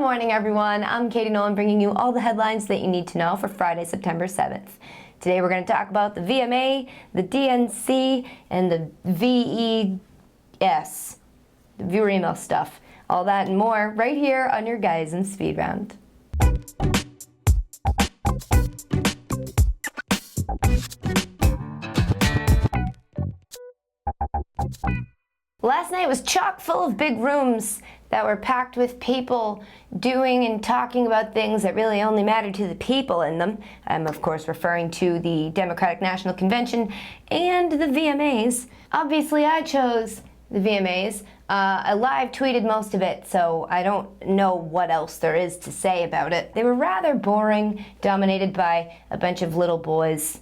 morning, everyone. I'm Katie Nolan, bringing you all the headlines that you need to know for Friday, September 7th. Today we're going to talk about the VMA, the DNC, and the VES, the viewer email stuff. All that and more right here on your Guyism Speed Round. Last night was chock full of big rooms that were packed with people doing and talking about things that really only mattered to the people in them. I'm of course referring to the Democratic National Convention and the VMAs. Obviously I chose the VMAs. I live tweeted most of it, so I don't know what else there is to say about it. They were rather boring, dominated by a bunch of little boys.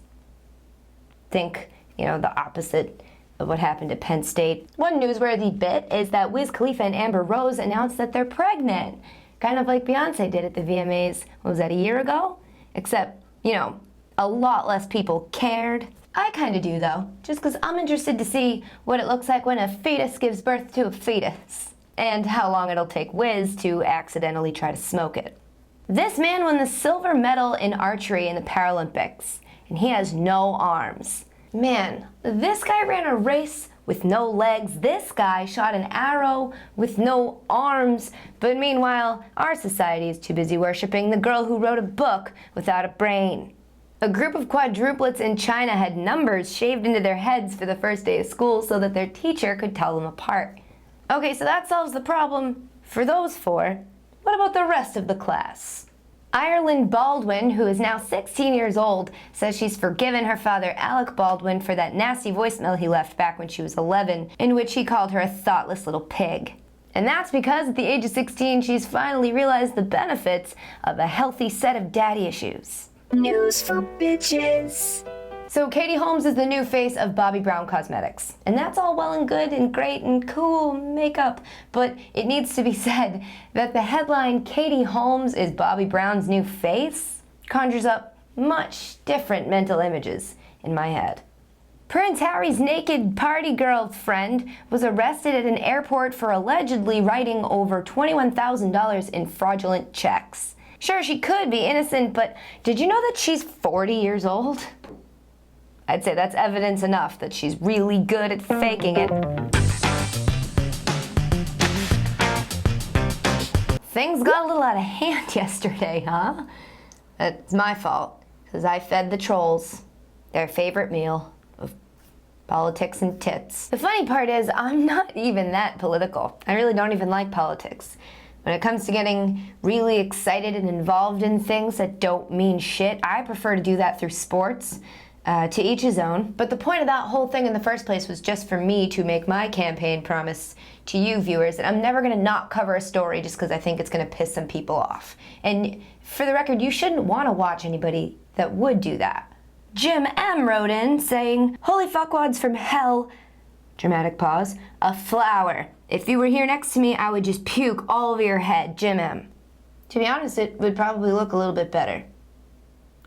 Think, the opposite of what happened at Penn State. One newsworthy bit is that Wiz Khalifa and Amber Rose announced that they're pregnant, kind of like Beyonce did at the VMAs. What was that, a year ago? Except, a lot less people cared. I kind of do though, just because I'm interested to see what it looks like when a fetus gives birth to a fetus, and how long it'll take Wiz to accidentally try to smoke it. This man won the silver medal in archery in the Paralympics, and he has no arms. Man, this guy ran a race with no legs, this guy shot an arrow with no arms, but meanwhile, our society is too busy worshiping the girl who wrote a book without a brain. A group of quadruplets in China had numbers shaved into their heads for the first day of school so that their teacher could tell them apart. Okay, so that solves the problem for those four. What about the rest of the class? Ireland Baldwin, who is now 16 years old, says she's forgiven her father Alec Baldwin for that nasty voicemail he left back when she was 11, in which he called her a thoughtless little pig. And that's because at the age of 16, she's finally realized the benefits of a healthy set of daddy issues. News for bitches. So Katie Holmes is the new face of Bobbi Brown Cosmetics. And that's all well and good and great and cool makeup, but it needs to be said that the headline, Katie Holmes is Bobbi Brown's new face, conjures up much different mental images in my head. Prince Harry's naked party girlfriend was arrested at an airport for allegedly writing over $21,000 in fraudulent checks. Sure, she could be innocent, but did you know that she's 40 years old? I'd say that's evidence enough that she's really good at faking it. Things got a little out of hand yesterday, huh? That's my fault, because I fed the trolls their favorite meal of politics and tits. The funny part is, I'm not even that political. I really don't even like politics. When it comes to getting really excited and involved in things that don't mean shit, I prefer to do that through sports. To each his own. But the point of that whole thing in the first place was just for me to make my campaign promise to you viewers that I'm never going to not cover a story just because I think it's going to piss some people off. And for the record, you shouldn't want to watch anybody that would do that. Jim M. wrote in saying, "Holy fuckwads from hell," dramatic pause, "a flower. If you were here next to me, I would just puke all over your head, Jim M." To be honest, it would probably look a little bit better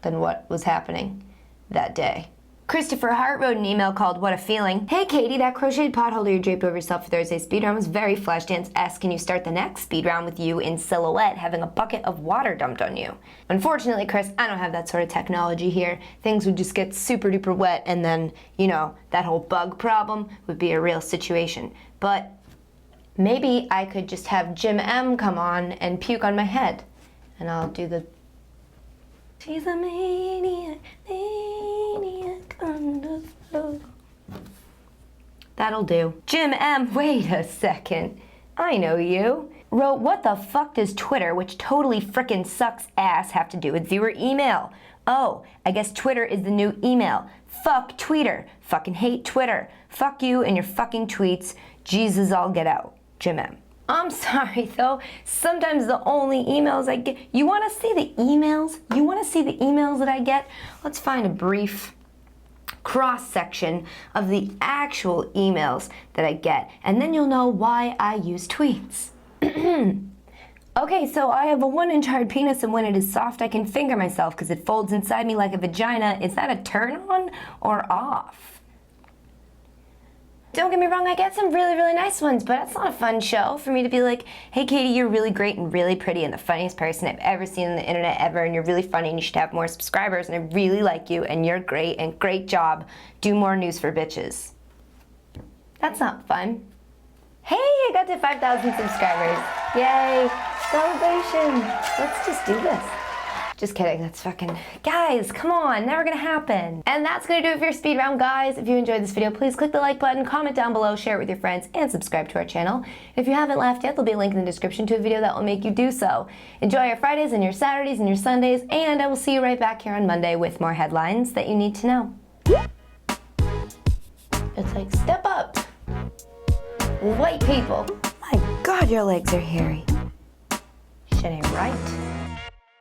than what was happening that day. Christopher Hart wrote an email called "What a Feeling." "Hey Katie, that crocheted pot holder you draped over yourself for Thursday's speed round was very Flashdance-esque. Can you start the next speed round with you in silhouette having a bucket of water dumped on you?" Unfortunately, Chris, I don't have that sort of technology here. Things would just get super duper wet and then, that whole bug problem would be a real situation. But maybe I could just have Jim M come on and puke on my head. And I'll do the "She's a maniac, maniac on the floor." That'll do. Jim M, wait a second. I know you. Wrote, "What the fuck does Twitter, which totally frickin' sucks ass, have to do with viewer email? Oh, I guess Twitter is the new email. Fuck Twitter. Fucking hate Twitter. Fuck you and your fucking tweets. Jesus, I'll get out. Jim M." I'm sorry though, sometimes the only emails I get, you want to see the emails? You want to see the emails that I get? Let's find a brief cross-section of the actual emails that I get, and then you'll know why I use tweets. Okay, so I have a 1-inch hard penis, and when it is soft I can finger myself because it folds inside me like a vagina. Is that a turn on or off? don't get me wrong, I get some really, really nice ones, but it's not a fun show for me to be like, hey Katie, you're really great and really pretty and the funniest person I've ever seen on the internet ever, and you're really funny and you should have more subscribers and I really like you and you're great and great job. Do more news for bitches. That's not fun. Hey, I got to 5,000 subscribers. Yay, celebration. Let's just do this. Just kidding, that's fucking, guys, come on, never gonna happen. And that's gonna do it for your speed round, guys. If you enjoyed this video, please click the like button, comment down below, share it with your friends, and subscribe to our channel. If you haven't laughed yet, there'll be a link in the description to a video that will make you do so. Enjoy your Fridays and your Saturdays and your Sundays, and I will see you right back here on Monday with more headlines that you need to know. It's like, step up, white people. My God, your legs are hairy. Shit ain't right.